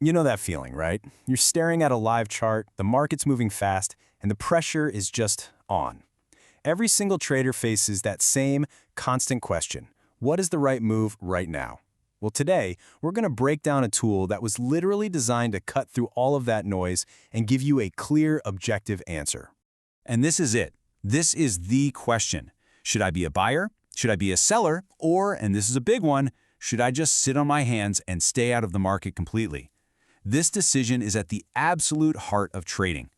You know that feeling, right? You're staring at a live chart, the market's moving fast, and the pressure is just on. Every single trader faces that same constant question: what is the right move right now? Well, today, we're going to break down a tool that was literally designed to cut through all of that noise and give you a clear, objective answer. And this is it. This is the question. Should I be a buyer? Should I be a seller? Or, and this is a big one, should I just sit on my hands and stay out of the market completely? This decision is at the absolute heart of trading.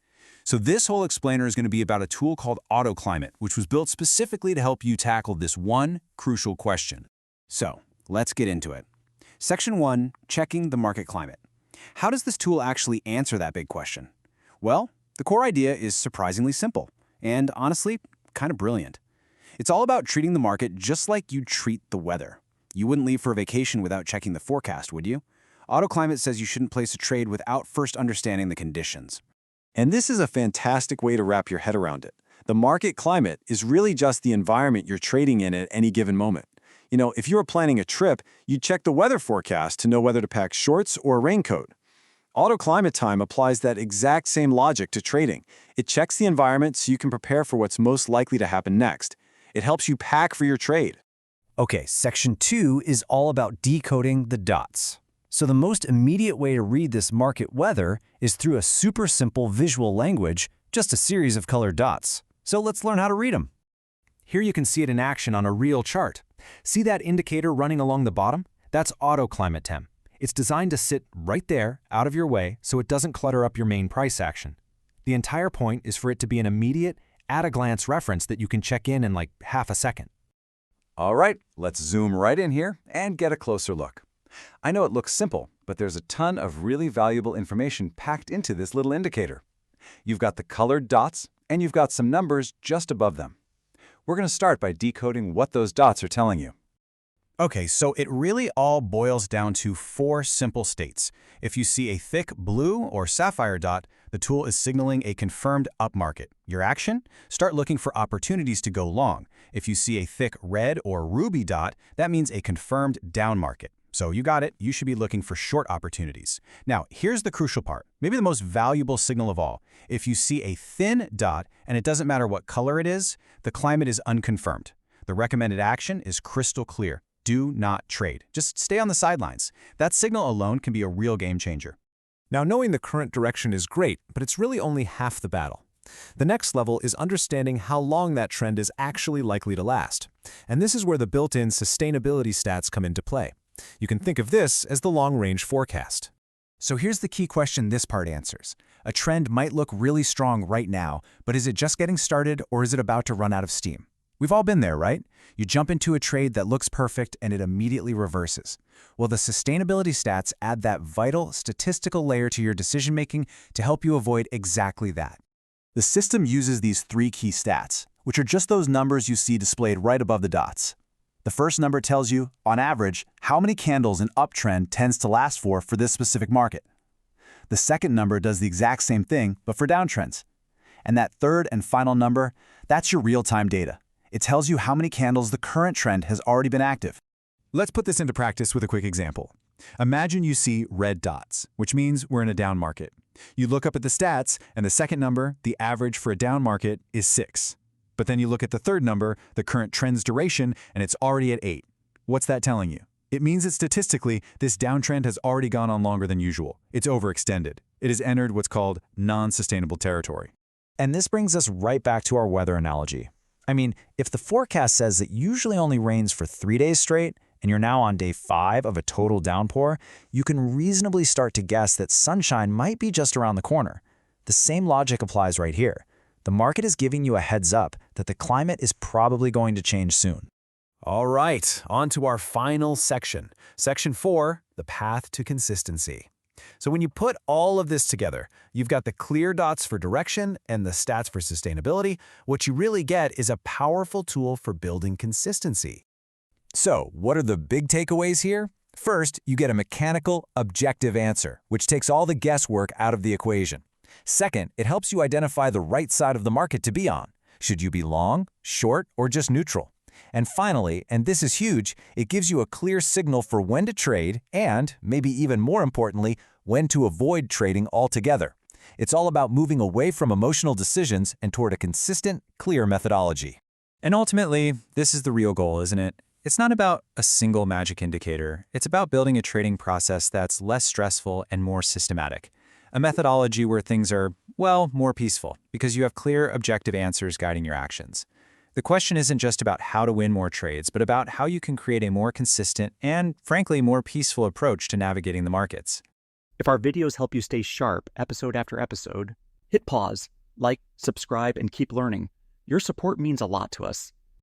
So this whole explainer is going to be about a tool called AutoClimate, which was built specifically to help you tackle this one crucial question. So, let's get into it. Section 1, checking the market climate. How does this tool actually answer that big question? Well, the core idea is surprisingly simple, and honestly, kind of brilliant. It's all about treating the market just like you'd treat the weather. You wouldn't leave for a vacation without checking the forecast, would you? AutoClimate says you shouldn't place a trade without first understanding the conditions. And this is a fantastic way to wrap your head around it. The market climate is really just the environment you're trading in at any given moment. You know, if you were planning a trip, you'd check the weather forecast to know whether to pack shorts or a raincoat. AutoClimate Time applies that exact same logic to trading. It checks the environment so you can prepare for what's most likely to happen next. It helps you pack for your trade. Okay, section 2 is all about decoding the dots. So the most immediate way to read this market weather is through a super simple visual language, just a series of colored dots. So let's learn how to read them. Here you can see it in action on a real chart. See that indicator running along the bottom? That's AutoClimate Temp. It's designed to sit right there, out of your way, so it doesn't clutter up your main price action. The entire point is for it to be an immediate, at-a-glance reference that you can check in like half a second. All right, let's zoom right in here and get a closer look. I know it looks simple, but there's a ton of really valuable information packed into this little indicator. You've got the colored dots, and you've got some numbers just above them. We're going to start by decoding what those dots are telling you. Okay, so it really all boils down to 4 simple states. If you see a thick blue or sapphire dot, the tool is signaling a confirmed up market. Your action? Start looking for opportunities to go long. If you see a thick red or ruby dot, that means a confirmed down market. So you got it, you should be looking for short opportunities. Now, here's the crucial part, maybe the most valuable signal of all. If you see a thin dot, and it doesn't matter what color it is, the climate is unconfirmed. The recommended action is crystal clear. Do not trade. Just stay on the sidelines. That signal alone can be a real game changer. Now, knowing the current direction is great, but it's really only half the battle. The next level is understanding how long that trend is actually likely to last. And this is where the built-in sustainability stats come into play. You can think of this as the long-range forecast. So here's the key question this part answers. A trend might look really strong right now, but is it just getting started or is it about to run out of steam? We've all been there, right? You jump into a trade that looks perfect and it immediately reverses. Well, the sustainability stats add that vital statistical layer to your decision-making to help you avoid exactly that. The system uses these 3 key stats, which are just those numbers you see displayed right above the dots. The first number tells you, on average, how many candles an uptrend tends to last for this specific market. The second number does the exact same thing, but for downtrends. And that third and final number, that's your real-time data. It tells you how many candles the current trend has already been active. Let's put this into practice with a quick example. Imagine you see red dots, which means we're in a down market. You look up at the stats, and the second number, the average for a down market, is 6. But then you look at the third number, the current trend's duration, and it's already at 8. What's that telling you? It means that statistically, this downtrend has already gone on longer than usual. It's overextended. It has entered what's called non-sustainable territory. And this brings us right back to our weather analogy. I mean, if the forecast says it usually only rains for 3 days straight, and you're now on day 5 of a total downpour, you can reasonably start to guess that sunshine might be just around the corner. The same logic applies right here. The market is giving you a heads up that the climate is probably going to change soon. All right, on to our final section. Section 4, the path to consistency. So when you put all of this together, you've got the clear dots for direction and the stats for sustainability. What you really get is a powerful tool for building consistency. So, what are the big takeaways here? First, you get a mechanical, objective answer, which takes all the guesswork out of the equation. Second, it helps you identify the right side of the market to be on. Should you be long, short, or just neutral? And finally, and this is huge, it gives you a clear signal for when to trade and, maybe even more importantly, when to avoid trading altogether. It's all about moving away from emotional decisions and toward a consistent, clear methodology. And ultimately, this is the real goal, isn't it? It's not about a single magic indicator. It's about building a trading process that's less stressful and more systematic. A methodology where things are, well, more peaceful, because you have clear, objective answers guiding your actions. The question isn't just about how to win more trades, but about how you can create a more consistent and, frankly, more peaceful approach to navigating the markets. If our videos help you stay sharp episode after episode, hit pause, like, subscribe, and keep learning. Your support means a lot to us.